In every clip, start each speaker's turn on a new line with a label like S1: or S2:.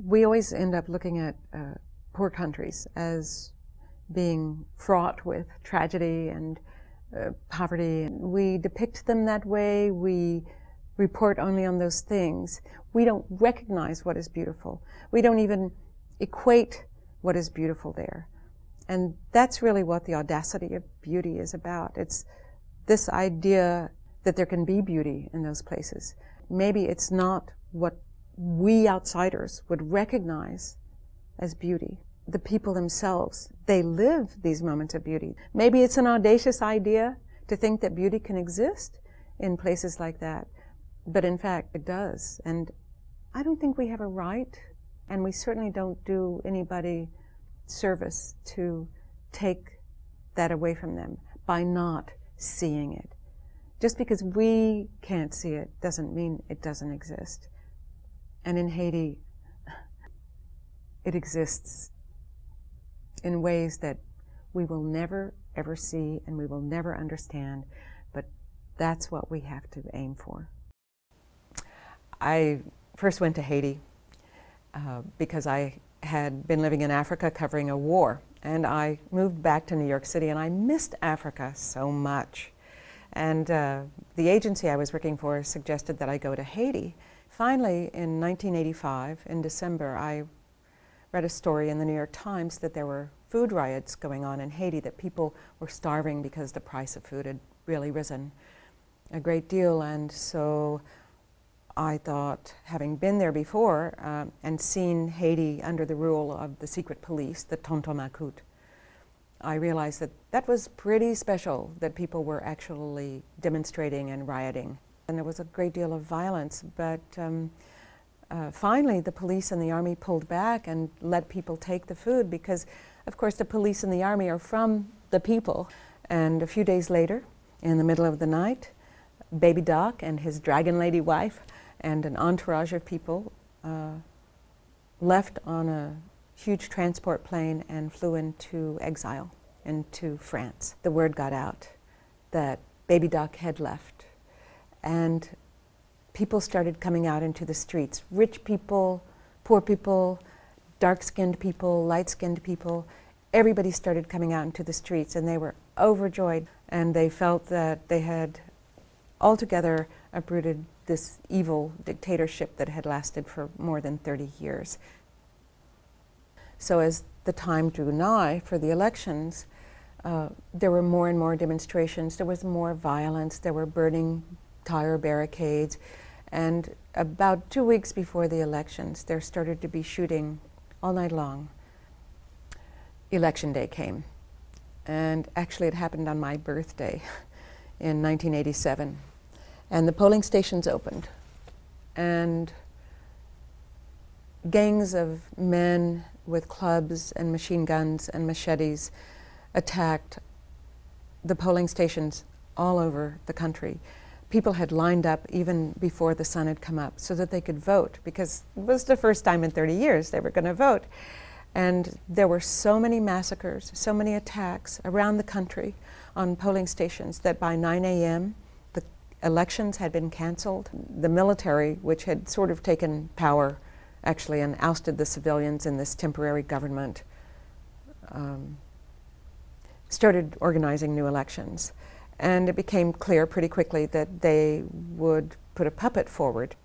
S1: We always end up looking at poor countries as being fraught with tragedy and poverty. We depict them that way. We report only on those things. We don't recognize what is beautiful. We don't even equate what is beautiful there. And that's really what the audacity of beauty is about. It's this idea that there can be beauty in those places. Maybe it's not what we outsiders would recognize as beauty. The people themselves, they live these moments of beauty. Maybe it's an audacious idea to think that beauty can exist in places like that, but in fact it does. And I don't think we have a right, and we certainly don't do anybody service to take that away from them by not seeing it. Just because we can't see it doesn't mean it doesn't exist. And in Haiti, it exists in ways that we will never ever see and we will never understand, but that's what we have to aim for. I first went to Haiti because I had been living in Africa covering a war, and I moved back to New York City, and I missed Africa so much. And the agency I was working for suggested that I go to Haiti. Finally, in 1985, in December, I read a story in the New York Times that there were food riots going on in Haiti, that people were starving because the price of food had really risen a great deal. And so I thought, having been there before and seen Haiti under the rule of the secret police, the Tonton Macoute, I realized that that was pretty special, that people were actually demonstrating and rioting. And there was a great deal of violence, but finally the police and the army pulled back and let people take the food because, of course, the police and the army are from the people. And a few days later, in the middle of the night, Baby Doc and his dragon lady wife and an entourage of people left on a huge transport plane and flew into exile, into France. The word got out that Baby Doc had left, and people started coming out into the streets. Rich people, poor people, dark-skinned people, light-skinned people. Everybody started coming out into the streets, and they were overjoyed, and they felt that they had altogether uprooted this evil dictatorship that had lasted for more than 30 years. So as the time drew nigh for the elections, there were more and more demonstrations, there was more violence, there were burning tire barricades, and about 2 weeks before the elections, there started to be shooting all night long. Election day came, and actually it happened on my birthday in 1987, and the polling stations opened, and gangs of men with clubs and machine guns and machetes attacked the polling stations all over the country. People had lined up even before the sun had come up so that they could vote, because it was the first time in 30 years they were going to vote. And there were so many massacres, so many attacks around the country on polling stations that by 9 a.m. the elections had been canceled. The military, which had sort of taken power actually and ousted the civilians in this temporary government, started organizing new elections. And it became clear pretty quickly that they would put a puppet forward.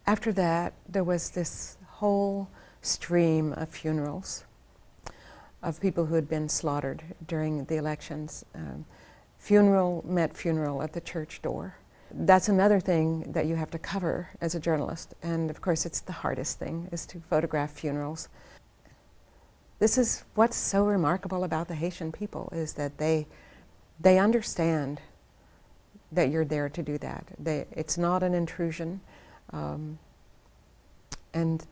S1: After that, there was this whole stream of funerals of people who had been slaughtered during the elections. Funeral met funeral at the church door. That's another thing that you have to cover as a journalist, and of course it's the hardest thing, is to photograph funerals. This is what's so remarkable about the Haitian people, is that they understand that you're there to do that. It's not an intrusion, and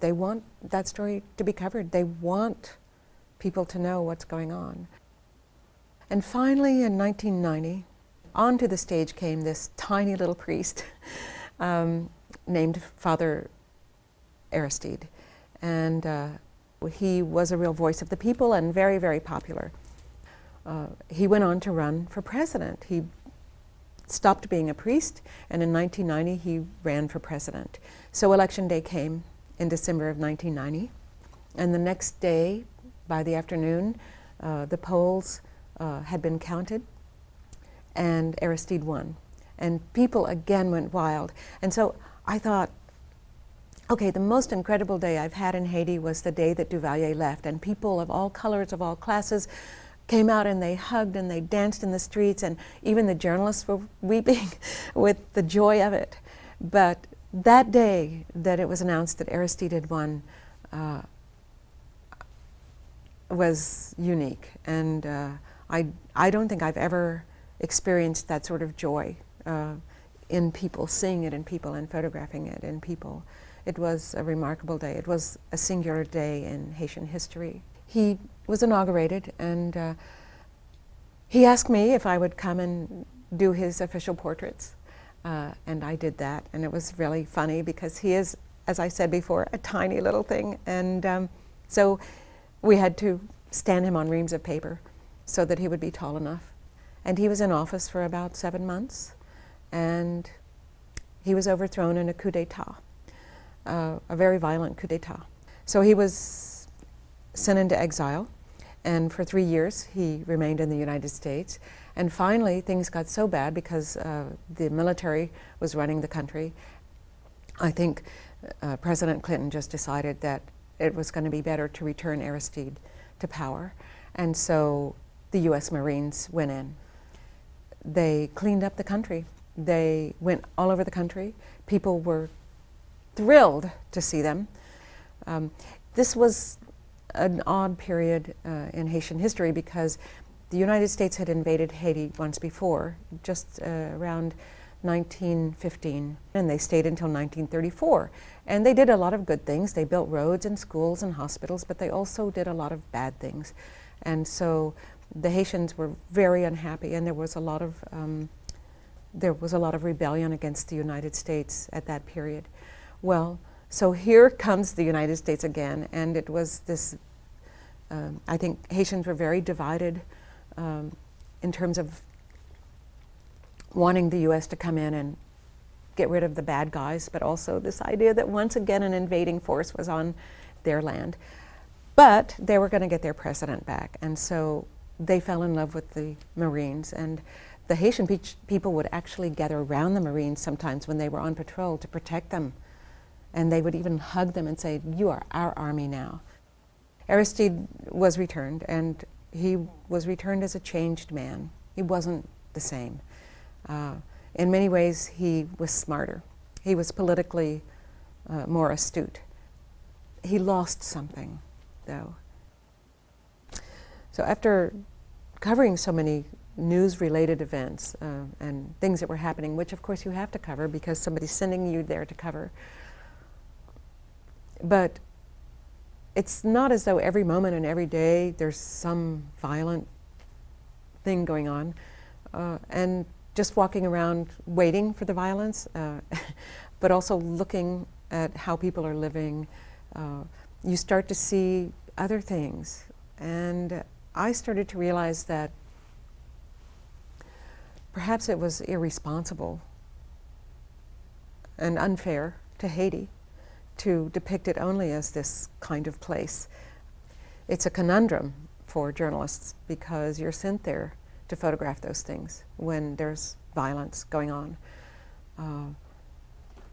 S1: they want that story to be covered. They want people to know what's going on. And finally, in 1990, onto the stage came this tiny little priest named Father Aristide. And he was a real voice of the people and very, very popular. He went on to run for president. He stopped being a priest, and in 1990 he ran for president. So election day came, in December of 1990. And the next day, by the afternoon, the polls had been counted, and Aristide won. And people again went wild. And so I thought, okay, the most incredible day I've had in Haiti was the day that Duvalier left, and people of all colors, of all classes, came out and they hugged and they danced in the streets, and even the journalists were weeping with the joy of it. But that day that it was announced that Aristide had won was unique, and I don't think I've ever experienced that sort of joy in people, seeing it in people and photographing it in people. It was a remarkable day. It was a singular day in Haitian history. He was inaugurated, and he asked me if I would come and do his official portraits, and I did that, and it was really funny because he is, as I said before, a tiny little thing, and so we had to stand him on reams of paper so that he would be tall enough. And he was in office for about 7 months, and he was overthrown in a coup d'etat, a very violent coup d'etat. So he was sent into exile, and for 3 years he remained in the United States. And finally things got so bad because the military was running the country. I think President Clinton just decided that it was going to be better to return Aristide to power. And so the US Marines went in. They cleaned up the country. They went all over the country. People were thrilled to see them. This was an odd period in Haitian history because the United States had invaded Haiti once before, just around 1915, and they stayed until 1934. And they did a lot of good things. They built roads and schools and hospitals, but they also did a lot of bad things. And so the Haitians were very unhappy, and there was a lot of rebellion against the United States at that period. Well, so here comes the United States again, and it was this, I think Haitians were very divided in terms of wanting the US to come in and get rid of the bad guys, but also this idea that once again an invading force was on their land. But they were going to get their president back, and so they fell in love with the Marines, and the Haitian people would actually gather around the Marines sometimes when they were on patrol to protect them, and they would even hug them and say, "You are our army now." Aristide was returned, and he was returned as a changed man. He wasn't the same. In many ways, he was smarter. He was politically more astute. He lost something, though. So after covering so many news-related events and things that were happening, which of course you have to cover because somebody's sending you there to cover, but it's not as though every moment and every day there's some violent thing going on, and just walking around waiting for the violence, but also looking at how people are living, you start to see other things. And I started to realize that perhaps it was irresponsible and unfair to Haiti to depict it only as this kind of place. It's a conundrum for journalists because you're sent there to photograph those things when there's violence going on.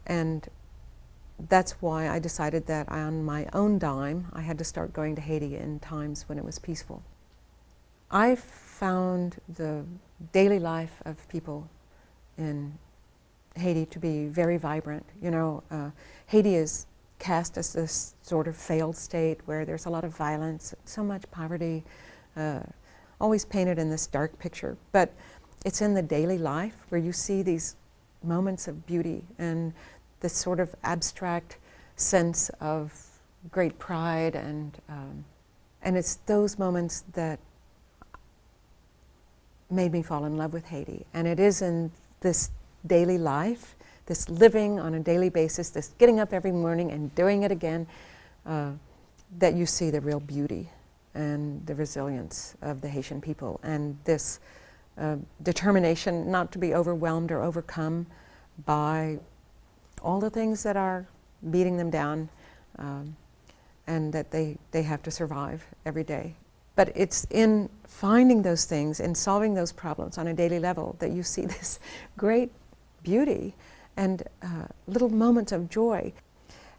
S1: And that's why I decided that on my own dime, I had to start going to Haiti in times when it was peaceful. I found the daily life of people in Haiti to be very vibrant. You know, Haiti is cast as this sort of failed state where there's a lot of violence, so much poverty, always painted in this dark picture. But it's in the daily life where you see these moments of beauty and this sort of abstract sense of great pride, and it's those moments that made me fall in love with Haiti. And it is in this daily life, this living on a daily basis, this getting up every morning and doing it again, that you see the real beauty and the resilience of the Haitian people, and this determination not to be overwhelmed or overcome by all the things that are beating them down, and that they have to survive every day. But it's in finding those things and solving those problems on a daily level that you see this great beauty and little moments of joy.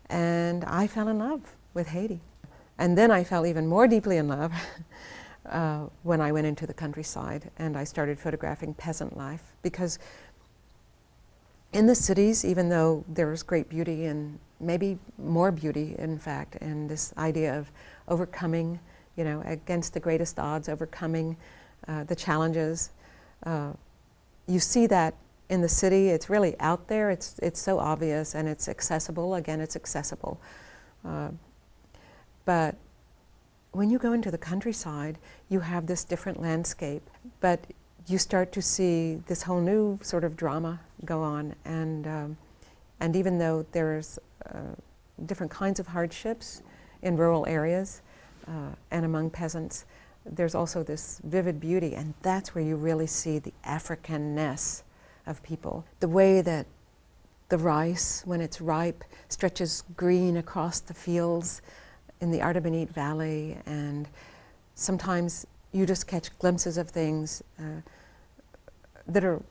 S1: And I fell in love with Haiti. And then I fell even more deeply in love when I went into the countryside and I started photographing peasant life. Because in the cities, even though there's great beauty and maybe more beauty, in fact, and this idea of overcoming, you know, against the greatest odds, overcoming the challenges, you see that in the city. It's really out there. It's so obvious and it's accessible. Again, it's accessible. But when you go into the countryside, you have this different landscape, but you start to see this whole new sort of drama go on. And even though there's different kinds of hardships in rural areas and among peasants, there's also this vivid beauty, and that's where you really see the Africanness of people. The way that the rice, when it's ripe, stretches green across the fields in the Artibonite Valley, and sometimes you just catch glimpses of things that are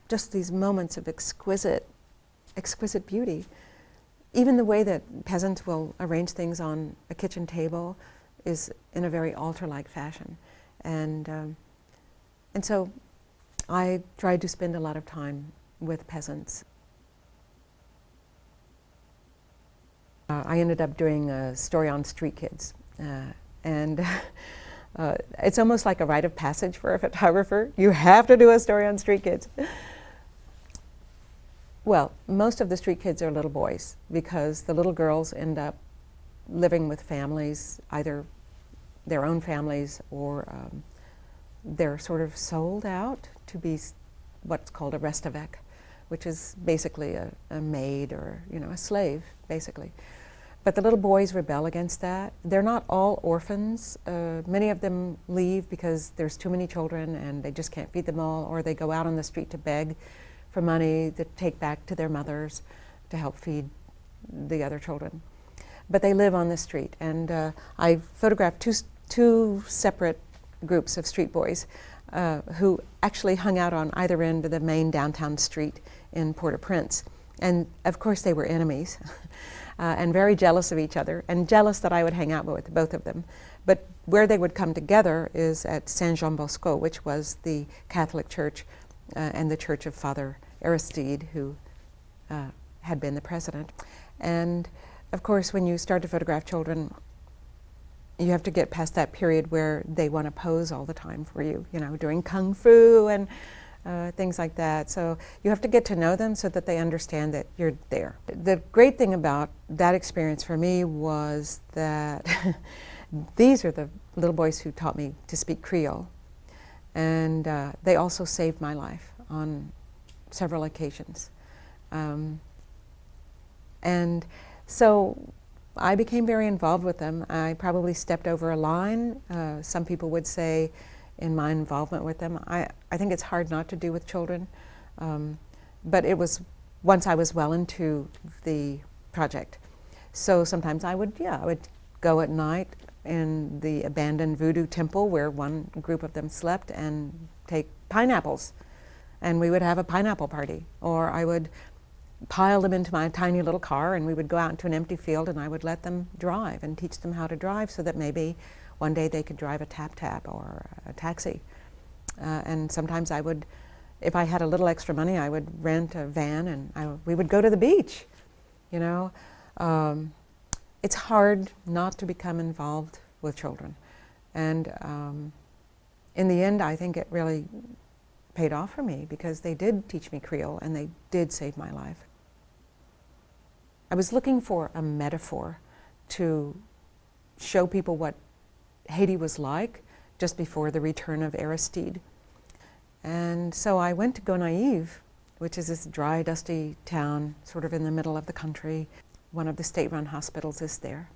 S1: just these moments of exquisite beauty. Even the way that peasants will arrange things on a kitchen table is in a very altar-like fashion. And so I tried to spend a lot of time with peasants. I ended up doing a story on street kids. And it's almost like a rite of passage for a photographer. You have to do a story on street kids. Well, most of the street kids are little boys because the little girls end up living with families, either their own families or they're sort of sold out to be what's called a restavek, which is basically a maid or, you know, a slave, basically. But the little boys rebel against that. They're not all orphans. Many of them leave because there's too many children and they just can't feed them all, or they go out on the street to beg for money to take back to their mothers to help feed the other children. But they live on the street, and I photographed two separate groups of street boys who actually hung out on either end of the main downtown street in Port-au-Prince. And of course they were enemies and very jealous of each other, and jealous that I would hang out with both of them. But where they would come together is at Saint Jean Bosco, which was the Catholic church and the church of Father Aristide, who had been the president. And of course, when you start to photograph children, you have to get past that period where they want to pose all the time for you, you know, doing kung fu and things like that. So you have to get to know them so that they understand that you're there. The great thing about that experience for me was that these are the little boys who taught me to speak Creole. And they also saved my life on several occasions. And so I became very involved with them. I probably stepped over a line. Some people would say in my involvement with them. I think it's hard not to do with children. But it was once I was well into the project. So sometimes I would go at night in the abandoned voodoo temple where one group of them slept and take pineapples. And we would have a pineapple party. Or I would pile them into my tiny little car and we would go out into an empty field and I would let them drive and teach them how to drive so that maybe one day they could drive a tap-tap or a taxi. And sometimes I would, if I had a little extra money, I would rent a van and we would go to the beach, you know. It's hard not to become involved with children. And in the end, I think it really paid off for me because they did teach me Creole and they did save my life. I was looking for a metaphor to show people what Haiti was like just before the return of Aristide. And so I went to Gonaïves, which is this dry, dusty town sort of in the middle of the country. One of the state-run hospitals is there.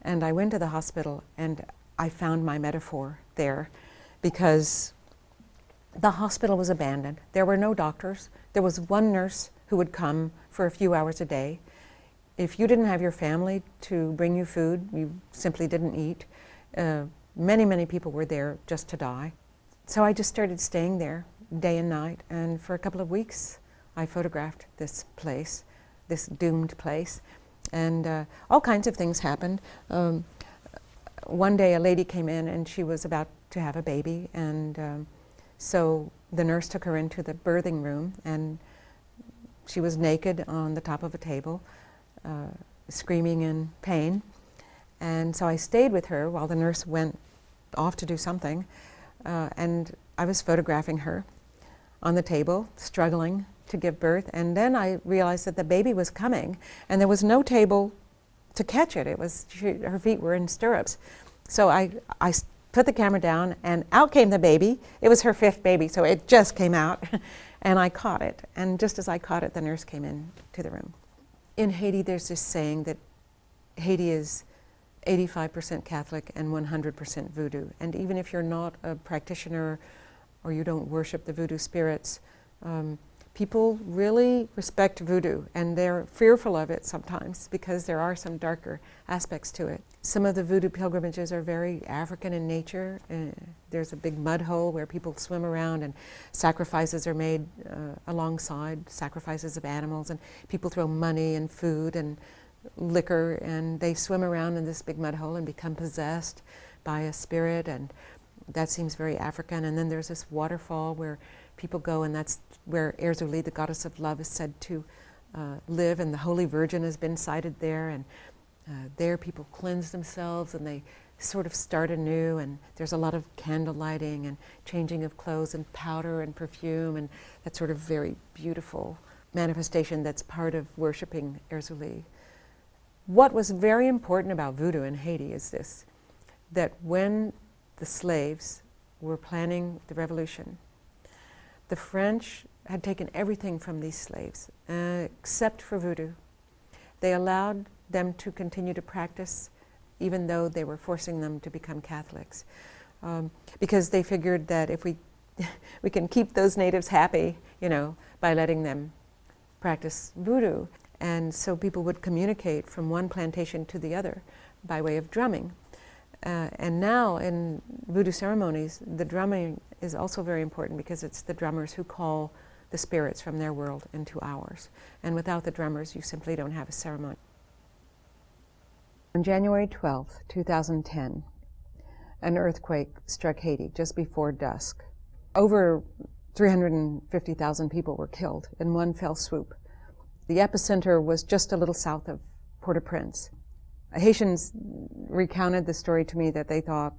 S1: And I went to the hospital and I found my metaphor there because the hospital was abandoned. There were no doctors. There was one nurse who would come for a few hours a day. If you didn't have your family to bring you food, you simply didn't eat. Many, many people were there just to die. So I just started staying there day and night, and for a couple of weeks I photographed this place, this doomed place, and all kinds of things happened. One day a lady came in and she was about to have a baby, and so the nurse took her into the birthing room, and she was naked on the top of a table, screaming in pain. And so I stayed with her while the nurse went off to do something, and I was photographing her on the table, struggling to give birth. And then I realized that the baby was coming, and there was no table to catch it. It was, her feet were in stirrups. So I put the camera down, and out came the baby. It was her 5th baby, so it just came out, and I caught it. And just as I caught it, the nurse came in to the room. In Haiti, there's this saying that Haiti is 85% Catholic and 100% voodoo. And even if you're not a practitioner or you don't worship the voodoo spirits, people really respect voodoo, and they're fearful of it sometimes because there are some darker aspects to it. Some of the voodoo pilgrimages are very African in nature. There's a big mud hole where people swim around, and sacrifices are made alongside, sacrifices of animals, and people throw money and food and liquor, and they swim around in this big mud hole and become possessed by a spirit, and that seems very African. And then there's this waterfall where people go, and that's where Erzuli, the goddess of love, is said to live, and the Holy Virgin has been sighted there, and there people cleanse themselves and they sort of start anew, and there's a lot of candle lighting and changing of clothes and powder and perfume, and that sort of very beautiful manifestation that's part of worshiping Erzuli. What was very important about voodoo in Haiti is this, that when the slaves were planning the revolution, the French had taken everything from these slaves, except for voodoo. They allowed them to continue to practice, even though they were forcing them to become Catholics, because they figured that if we can keep those natives happy, by letting them practice voodoo. And so people would communicate from one plantation to the other by way of drumming. And now in voodoo ceremonies, the drumming is also very important because it's the drummers who call the spirits from their world into ours. And without the drummers, you simply don't have a ceremony. On January 12th, 2010, an earthquake struck Haiti just before dusk. Over 350,000 people were killed in one fell swoop. The epicenter was just a little south of Port-au-Prince. Haitians recounted the story to me that they thought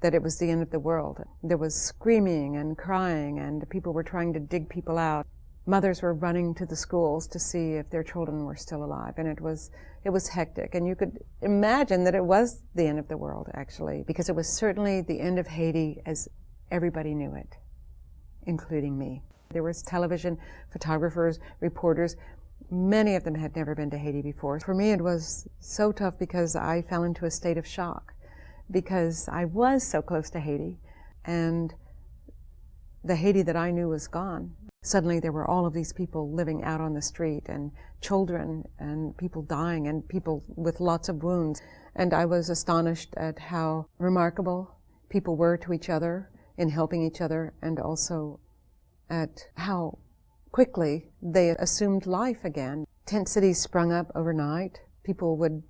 S1: that it was the end of the world. There was screaming and crying, and people were trying to dig people out. Mothers were running to the schools to see if their children were still alive, and it was hectic. And you could imagine that it was the end of the world, actually, because it was certainly the end of Haiti as everybody knew it, including me. There was television, photographers, reporters. Many of them had never been to Haiti before. For me, it was so tough because I fell into a state of shock because I was so close to Haiti, and the Haiti that I knew was gone. Suddenly there were all of these people living out on the street, and children, and people dying, and people with lots of wounds. And I was astonished at how remarkable people were to each other in helping each other, and also at how quickly they assumed life again. Tent cities sprung up overnight. People would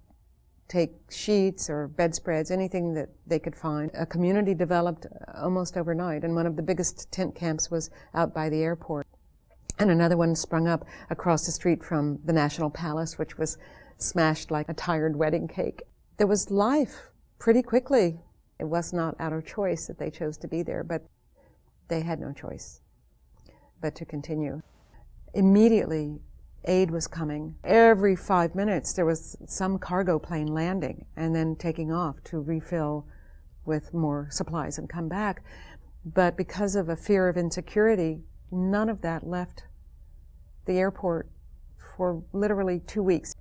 S1: take sheets or bedspreads, anything that they could find. A community developed almost overnight, and one of the biggest tent camps was out by the airport. And another one sprung up across the street from the National Palace, which was smashed like a tired wedding cake. There was life pretty quickly. It was not out of choice that they chose to be there, but they had no choice but to continue. Immediately, aid was coming. Every 5 minutes, there was some cargo plane landing and then taking off to refill with more supplies and come back. But because of a fear of insecurity, none of that left the airport for literally 2 weeks.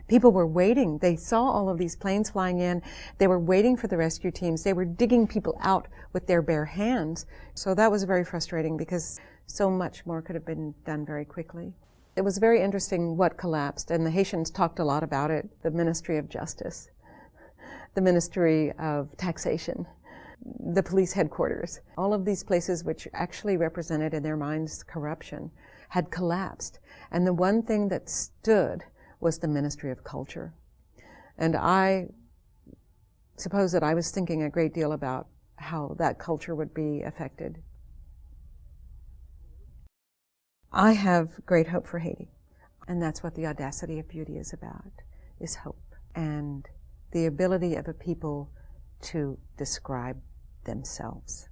S1: People were waiting. They saw all of these planes flying in. They were waiting for the rescue teams. They were digging people out with their bare hands. So that was very frustrating because so much more could have been done very quickly. It was very interesting what collapsed, and the Haitians talked a lot about it. The Ministry of Justice, the Ministry of Taxation, the police headquarters. All of these places which actually represented in their minds corruption had collapsed. And the one thing that stood was the Ministry of Culture. And I suppose that I was thinking a great deal about how that culture would be affected. I have great hope for Haiti. And that's what the Audacity of Beauty is about, is hope. And the ability of a people to describe themselves.